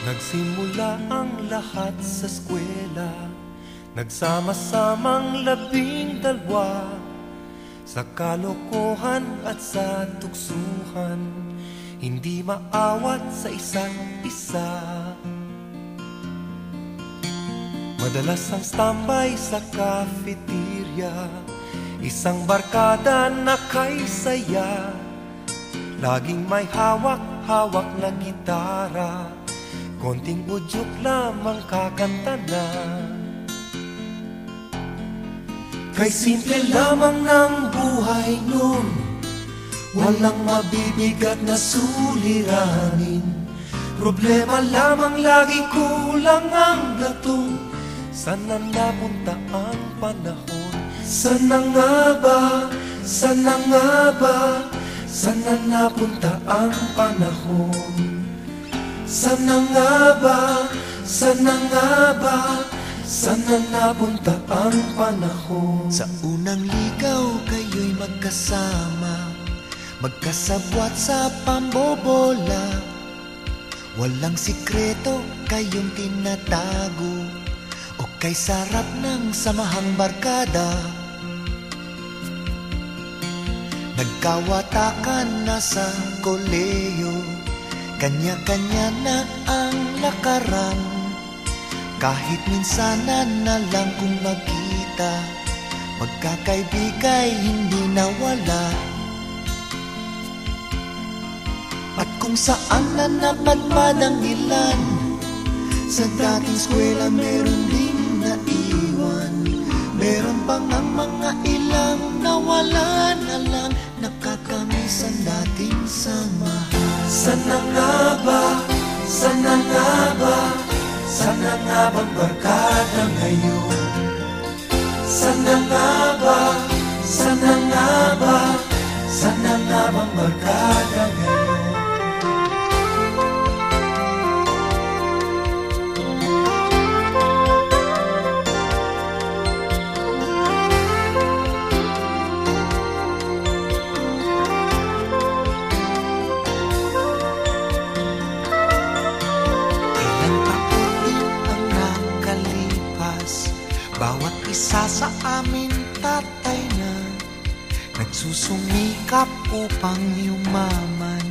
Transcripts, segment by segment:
Nagsimula ang lahat sa eskwela, nagsama-samang 12 sa kalokohan at sa tuksuhan, hindi maawat sa isa't isa. Madalas ang standby sa cafeteria, isang barkada na kay saya, laging may hawak-hawak na gitara, konting udyok lamang kakanta na. Kay simple lamang ng buhay nun, walang mabibigat na suliranin. Problema lamang lagi kulang ang gatong, sana napunta ang panahon. Sana nga ba, sana nga ba, sana napunta ang panahon. Sana nga ba, sana nga ba, sana napunta ang panahon. Sa unang ligaw kayo'y magkasama, magkasabwat sa pambobola. Walang sikreto kayong tinatago, o kay sarap ng samahang barkada. Nagkawatakan na sa koleyo, kanya-kanya na ang lakaran. Kahit minsanan na lang kung magkita, magkakaibigay hindi nawala. At kung saan na napadpad ang ilan, sa dating eskwela meron ding naiwan. Meron pang ang mga ilang nawala na lang, nakakamiss ang dating samahan. Sana nga ba, sana nga ba, sana nga bang barkada ngayon? Sana nga ba, sana nga ba, sana nga bang barkada ngayon? Bawat isa sa amin tatay na nagsusumikap upang yumaman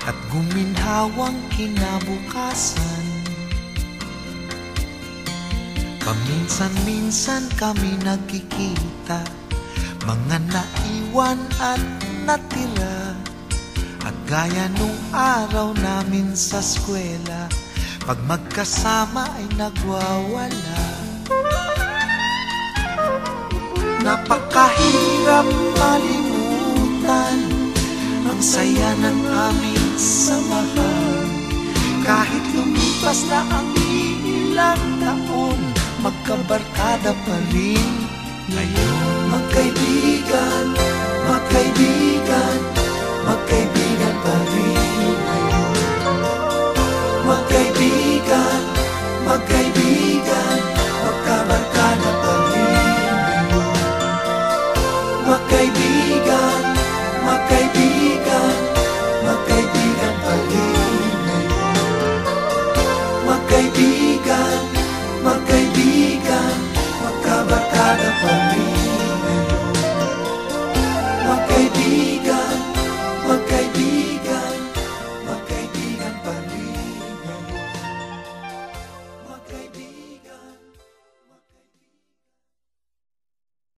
at guminhawang kinabukasan. Paminsan-minsan kami nagkikita, mga naiwan at natira, at gaya nung araw namin sa eskwela, pag magkasama ay nagwawala. Napakahirap malimutan ang saya ng aming samahan. Kahit lumipas na ang ilang taon, magkabarkada pa rin ngayon. Magkaibigan, magkaibigan,